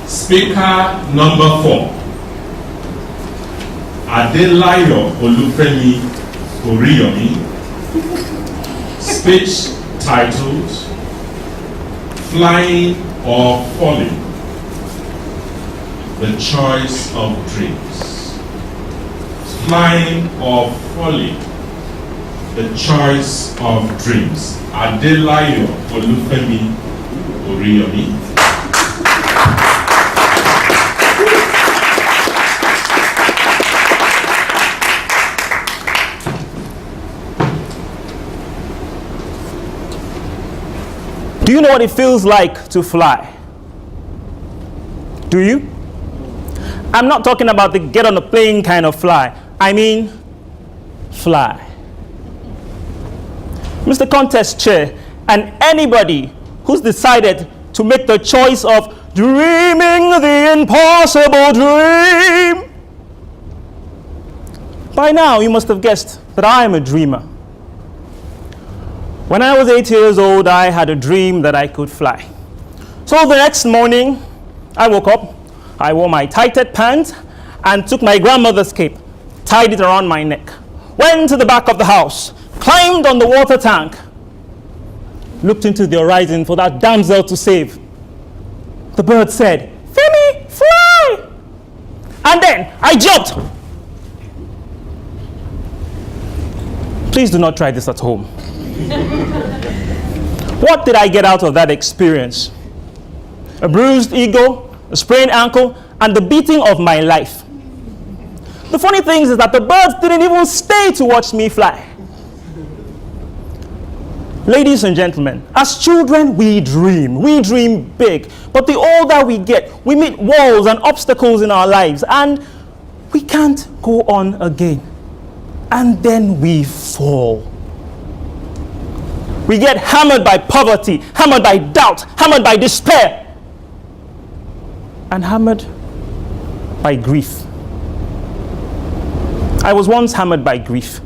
Speaker number 4, Adelayo Olufemi Oriyomi. Speech titled Flying or Falling? The Choice of Dreams. Flying or Falling? The Choice of Dreams. Adelayo Olufemi Oriyomi. Do you know what it feels like to fly? Do you? I'm not talking about the get on the plane kind of fly. I mean, fly. Mr. Contest Chair, and anybody who's decided to make the choice of dreaming the impossible dream. By now, you must have guessed that I am a dreamer. When I was 8 years old, I had a dream that I could fly. So the next morning, I woke up, I wore my tighted pants, and took my grandmother's cape, tied it around my neck, went to the back of the house, climbed on the water tank, looked into the horizon for that damsel to save. The bird said, "Femi, fly!" And then I jumped. Please do not try this at home. What did I get out of that experience? A bruised ego, a sprained ankle, and the beating of my life. The funny thing is that the birds didn't even stay to watch me fly. Ladies and gentlemen, as children, we dream big. But the older we get, we meet walls and obstacles in our lives, and we can't go on again. And then we fall. We get hammered by poverty, hammered by doubt, hammered by despair, and hammered by grief. I was once hammered by grief.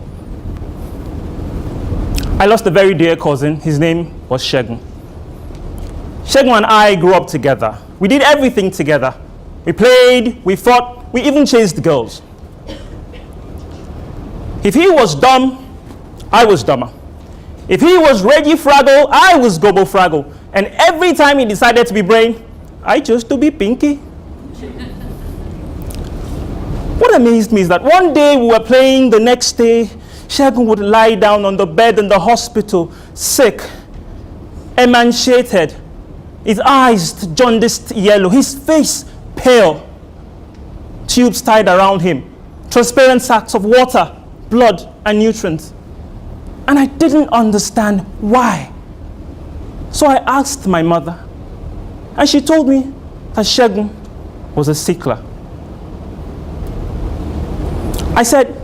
I lost a very dear cousin. His name was Shegun. Shegun and I grew up together. We did everything together. We played, we fought, we even chased girls. If he was dumb, I was dumber. If he was Reggie Fraggle, I was Gobo Fraggle. And every time he decided to be brain, I chose to be Pinky. What amazed me is that one day we were playing, the next day, Shegun would lie down on the bed in the hospital, sick, emaciated, his eyes jaundiced yellow, his face pale, tubes tied around him, transparent sacks of water, blood, and nutrients. And I didn't understand why. So I asked my mother, and she told me that Shegun was a sickler. I said,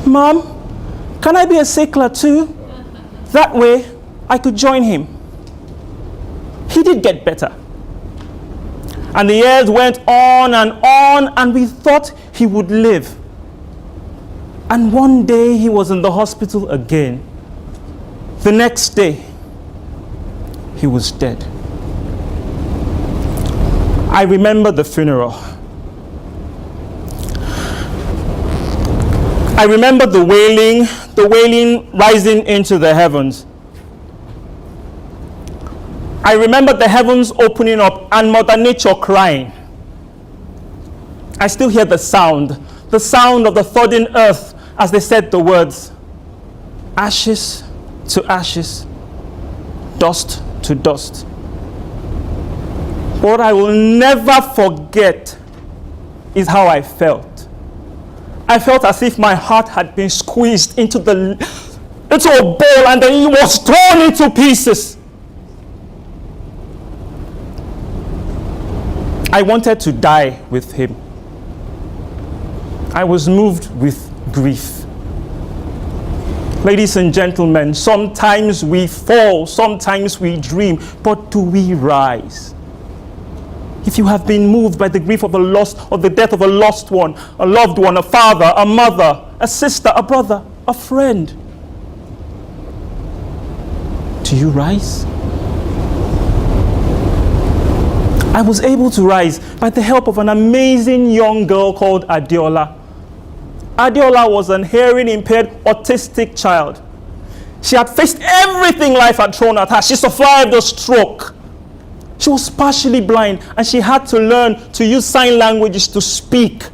"Mom, can I be a sickler too? That way I could join him." He did get better. And the years went on, and we thought he would live. And one day he was in the hospital again. The next day, he was dead. I remember the funeral. I remember the wailing rising into the heavens. I remember the heavens opening up and Mother Nature crying. I still hear the sound of the thudding earth as they said the words, "Ashes to ashes, dust to dust." What I will never forget is how I felt. I felt as if my heart had been squeezed into a bowl and then it was torn into pieces. I wanted to die with him. I was moved with grief. Ladies and gentlemen, sometimes we fall, sometimes we dream, but do we rise? If you have been moved by the grief of the death of a lost one, a loved one, a father, a mother, a sister, a brother, a friend, do you rise? I was able to rise by the help of an amazing young girl called Adeola. Adeola was an hearing impaired autistic child. She had faced everything life had thrown at her. She survived a stroke. She was partially blind and she had to learn to use sign languages to speak.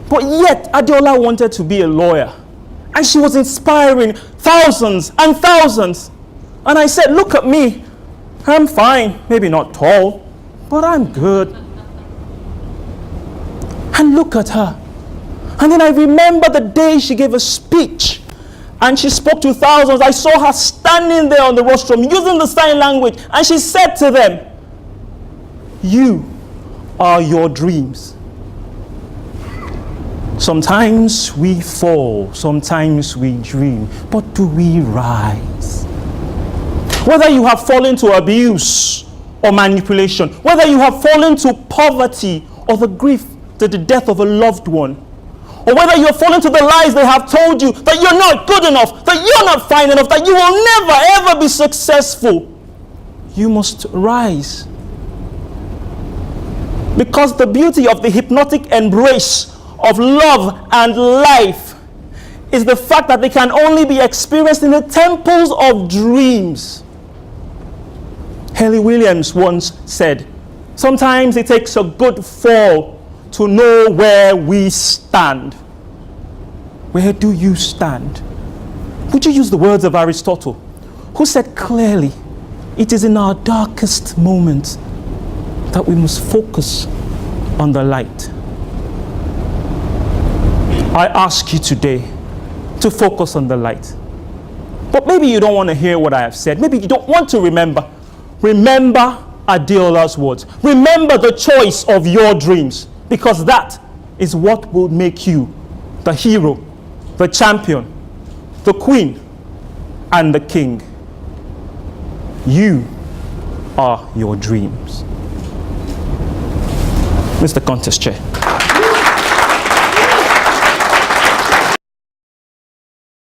But yet, Adeola wanted to be a lawyer. And she was inspiring thousands and thousands. And I said, look at me. I'm fine. Maybe not tall, but I'm good. And look at her. And then I remember the day she gave a speech. And she spoke to thousands. I saw her standing there on the rostrum using the sign language. And she said to them, you are your dreams. Sometimes we fall, sometimes we dream, but do we rise? Whether you have fallen to abuse or manipulation, whether you have fallen to poverty or the grief to the death of a loved one, or whether you have fallen to the lies they have told you that you're not good enough, that you're not fine enough, that you will never ever be successful, you must rise. Because the beauty of the hypnotic embrace of love and life is the fact that they can only be experienced in the temples of dreams. Haley Williams once said, sometimes it takes a good fall to know where we stand. Where do you stand? Would you use the words of Aristotle, who said clearly, it is in our darkest moments that we must focus on the light. I ask you today to focus on the light. But maybe you don't want to hear what I have said. Maybe you don't want to remember. Remember Adeola's words. Remember the choice of your dreams, because that is what will make you the hero, the champion, the queen, and the king. You are your dreams. Mr. Contest Chair.